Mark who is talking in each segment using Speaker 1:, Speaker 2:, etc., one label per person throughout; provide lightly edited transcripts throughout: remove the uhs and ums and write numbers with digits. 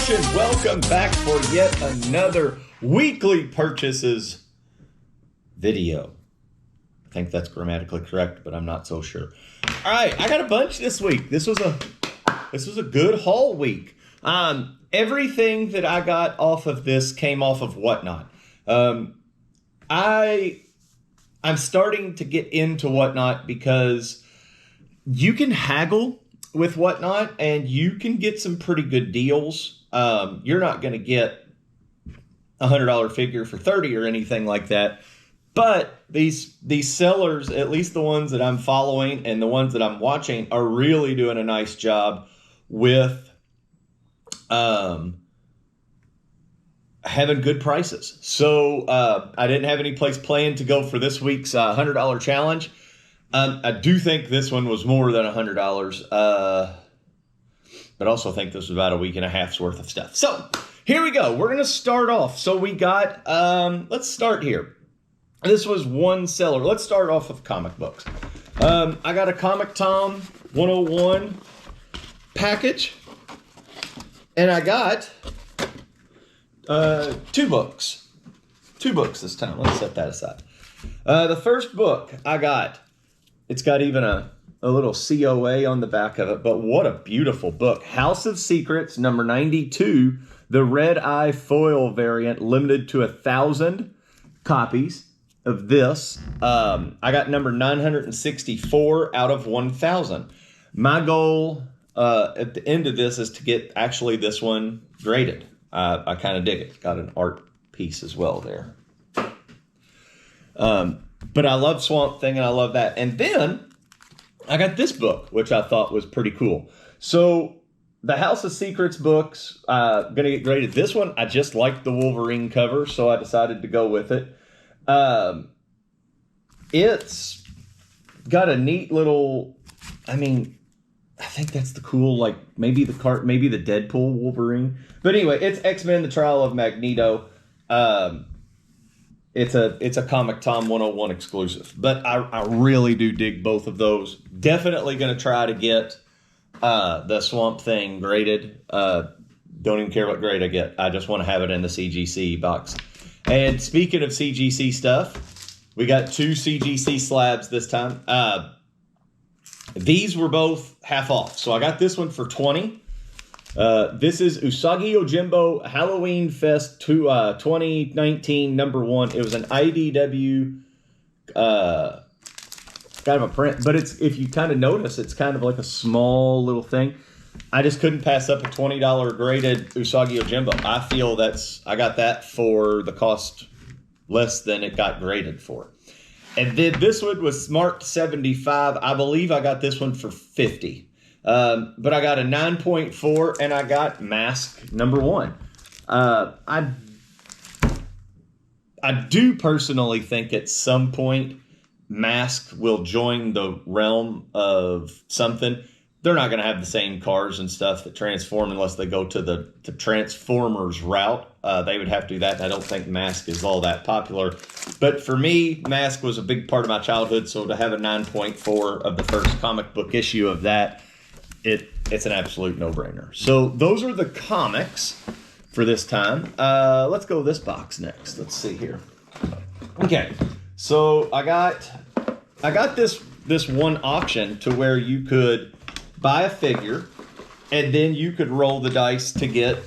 Speaker 1: Nation, welcome back for yet another weekly purchases video. I think that's grammatically correct, but I'm not so sure. All right, I got a bunch this week. This was a good haul week. Everything that I got off of this came off of Whatnot. I'm starting to get into Whatnot because you can haggle with Whatnot and you can get some pretty good deals. You're not going to get a $100 figure for 30 or anything like that. But these sellers, at least the ones that I'm following and the ones that I'm watching, are really doing a nice job with having good prices. So I didn't have any place planned to go for this week's $100 challenge. I do think this one was more than $100, but also think this was about a week and a half's worth of stuff. So here we go. We're going to start off. So we got, let's start here. This was one seller. Let's start off with comic books. I got a Comic Tom 101 package, and I got two books. Two books this time. Let's set that aside. The first book I got, it's got even a little COA on the back of it, but what a beautiful book. House of Secrets, number 92, the Red Eye foil variant, limited to 1,000 copies of this. I got number 964 out of 1,000. My goal at the end of this is to get actually this one graded. I kind of dig it. Got an art piece as well there. But I love Swamp Thing, and I love that. And then I got this book, which I thought was pretty cool. So the House of Secrets books, going to get graded. This one, I just liked the Wolverine cover, so I decided to go with it. It's got a neat little, I think that's the cool, like maybe the Deadpool Wolverine. But anyway, it's X-Men: The Trial of Magneto. It's a Comic Tom 101 exclusive, but I really do dig both of those. Definitely going to try to get the Swamp Thing graded. Don't even care what grade I get. I just want to have it in the CGC box. And speaking of CGC stuff, we got two CGC slabs this time. These were both half off. So I got this one for $20. This is Usagi Yojimbo Halloween Fest 2019 #1. It was an IDW kind of a print, but it's, if you kind of notice, it's kind of like a small little thing. I just couldn't pass up a $20 graded Usagi Yojimbo. I feel I got that for the cost less than it got graded for. And then this one was marked 75. I believe I got this one for 50. But I got a 9.4 and I got Mask #1. I do personally think at some point Mask will join the realm of something. They're not going to have the same cars and stuff that transform unless they go to the Transformers route. They would have to do that. And I don't think Mask is all that popular. But for me, Mask was a big part of my childhood. So to have a 9.4 of the first comic book issue of that, it's an absolute no-brainer. So those are the comics for this time. Let's go this box next. Let's see here. Okay, so I got this one auction to where you could buy a figure and then you could roll the dice to get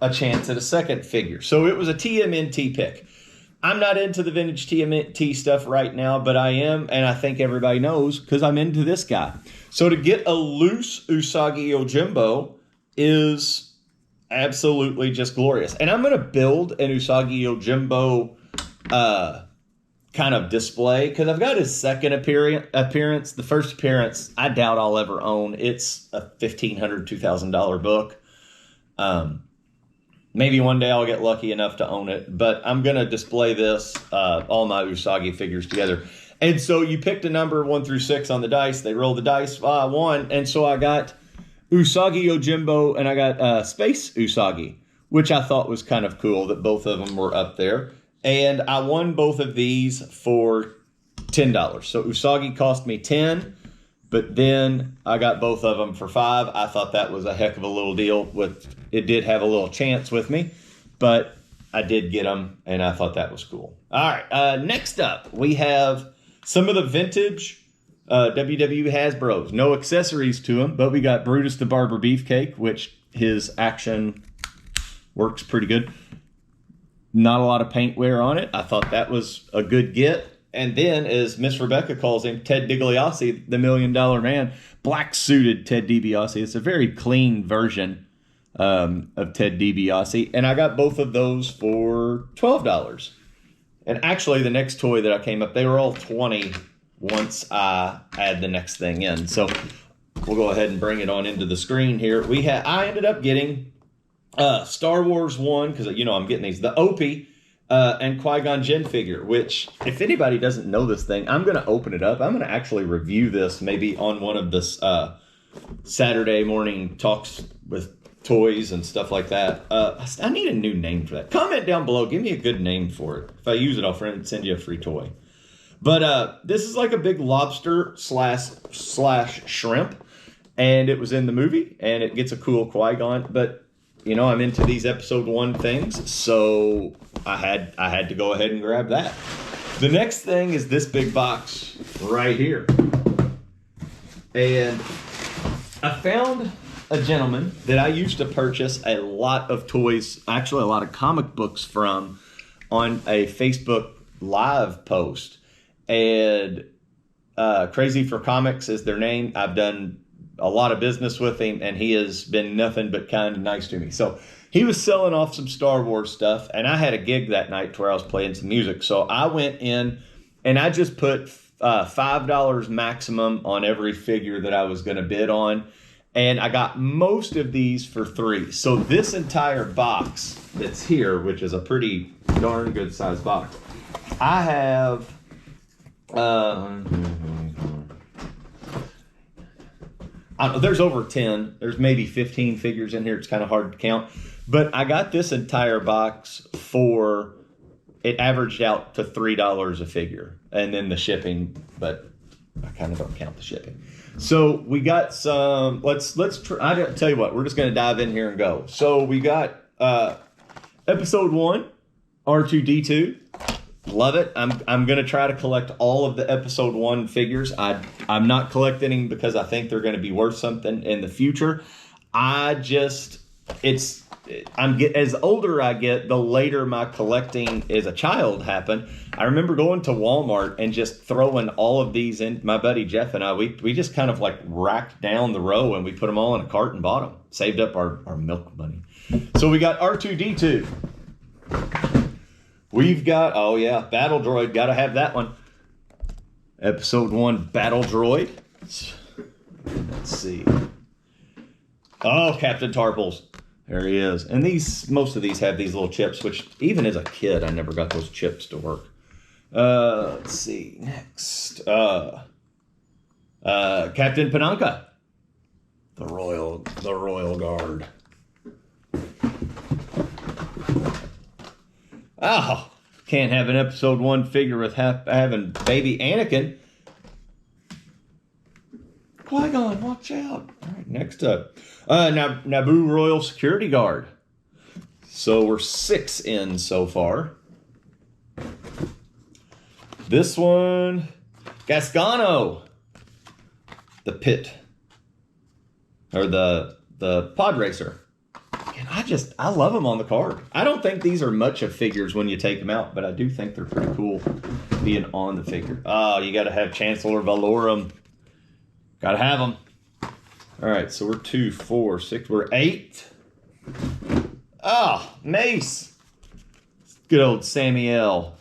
Speaker 1: a chance at a second figure. So it was a TMNT pick. I'm not into the vintage TMNT stuff right now, but I am, and I think everybody knows because I'm into this guy. So to get a loose Usagi Yojimbo is absolutely just glorious. And I'm going to build an Usagi Yojimbo kind of display because I've got his second appearance. The first appearance, I doubt I'll ever own. It's a $1,500, $2,000 book. Maybe one day I'll get lucky enough to own it, but I'm going to display this, all my Usagi figures together. And so you picked a number 1 through 6 on the dice. They rolled the dice, 1. And so I got Usagi Yojimbo and I got Space Usagi, which I thought was kind of cool that both of them were up there. And I won both of these for $10. So Usagi cost me $10. But then I got both of them for $5. I thought that was a heck of a little deal. It did have a little chance with me, but I did get them, and I thought that was cool. All right, next up, we have some of the vintage WWE Hasbros. No accessories to them, but we got Brutus the Barber Beefcake, which his action works pretty good. Not a lot of paint wear on it. I thought that was a good get. And then, as Miss Rebecca calls him, Ted DiBiase, the $1 Million Man, black-suited Ted DiBiase. It's a very clean version of Ted DiBiase. And I got both of those for $12. And actually, the next toy that I came up, they were all $20 once I add the next thing in. So we'll go ahead and bring it on into the screen here. I ended up getting Star Wars 1, because, I'm getting these. The Opie. And Qui-Gon Jinn figure, which, if anybody doesn't know this thing, I'm going to open it up. I'm going to actually review this maybe on one of this Saturday morning talks with toys and stuff like that. I need a new name for that. Comment down below. Give me a good name for it. If I use it, I'll send you a free toy. But this is like a big lobster slash shrimp, and it was in the movie, and it gets a cool Qui-Gon, but I'm into these episode 1 things, so I had to go ahead and grab that. The next thing is this big box right here. And I found a gentleman that I used to purchase a lot of toys, actually a lot of comic books from, on a Facebook Live post. And Crazy for Comics is their name. I've done a lot of business with him, and he has been nothing but kind and nice to me. So he was selling off some Star Wars stuff, and I had a gig that night to where I was playing some music. So I went in, and I just put $5 maximum on every figure that I was going to bid on, and I got most of these for $3. So this entire box that's here, which is a pretty darn good sized box, I have there's over 10. There's maybe 15 figures in here. It's kind of hard to count. But I got this entire box it averaged out to $3 a figure. And then the shipping, but I kind of don't count the shipping. So we got some, let's try, I tell you what, we're just going to dive in here and go. So we got episode 1, R2-D2. Love it. I'm going to try to collect all of the episode 1 figures. I'm not collecting them because I think they're going to be worth something in the future. As older I get, the later my collecting as a child happened. I remember going to Walmart and just throwing all of these in. My buddy Jeff and I, we just kind of like racked down the row and we put them all in a cart and bought them. Saved up our milk money. So we got R2-D2. We've got, Battle Droid. Got to have that one. Episode 1 Battle Droid. Let's see. Oh, Captain Tarples. There he is. And most of these have these little chips, which even as a kid, I never got those chips to work. Let's see. Next. Captain Pananka. The Royal Guard. Oh, can't have an episode 1 figure with having baby Anakin. Qui-Gon, watch out. All right, next up. Naboo Royal Security Guard. So we're 6 in so far. This one, Gasgano. The pit. Or the pod racer. And I love them on the card. I don't think these are much of figures when you take them out, but I do think they're pretty cool being on the figure. Oh, you got to have Chancellor Valorum. Got to have them. All right, so we're 2, 4, 6. We're 8. Oh, Mace. Good old Samuel.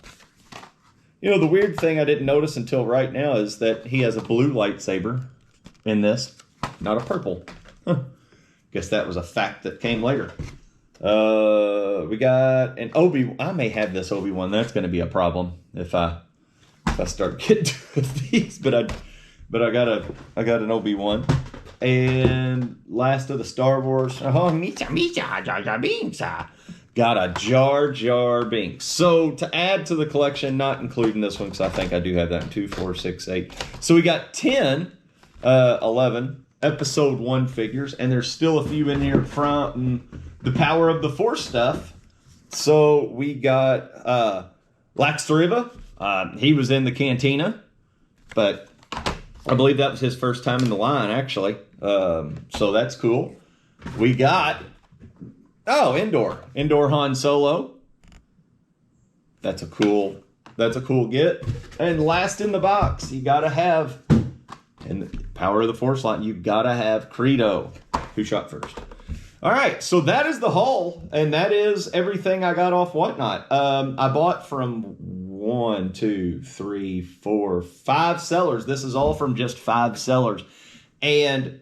Speaker 1: The weird thing I didn't notice until right now is that he has a blue lightsaber in this, not a purple. Huh. Guess that was a fact that came later. We got an I may have this Obi-Wan. That's going to be a problem if I start getting to these. But I got an Obi-Wan. And last of the Star Wars. Oh, Jar Jar Binks. Got a Jar Jar Binks. So to add to the collection, not including this one because I think I do have that in 2, 4, 6, 8. So we got 10 11 episode 1 figures, and there's still a few in here front and the Power of the Force stuff. So we got Lax Thriva. He was in the Cantina, but I believe that was his first time in the line, actually. So that's cool. We got Endor Han Solo. That's a cool get. And last in the box, you gotta have, in the Power of the Force line, you gotta have Credo. Who shot first? All right, so that is the haul, and that is everything I got off Whatnot. I bought from 5 sellers. This is all from just 5 sellers, and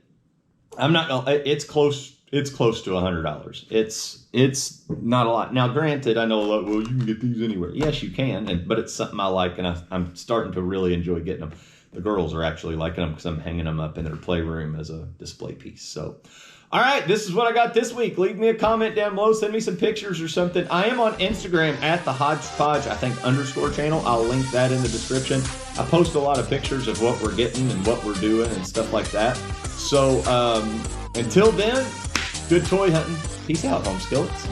Speaker 1: I'm not gonna. It's close. It's close to $100. It's not a lot. Now, granted, I know a lot. Well, you can get these anywhere. Yes, you can, but it's something I like, and I'm starting to really enjoy getting them. The girls are actually liking them because I'm hanging them up in their playroom as a display piece. So, all right, this is what I got this week. Leave me a comment down below. Send me some pictures or something. I am on Instagram at the Hodgepodge, I think, _ channel. I'll link that in the description. I post a lot of pictures of what we're getting and what we're doing and stuff like that. So, until then, good toy hunting. Peace out, home skillets.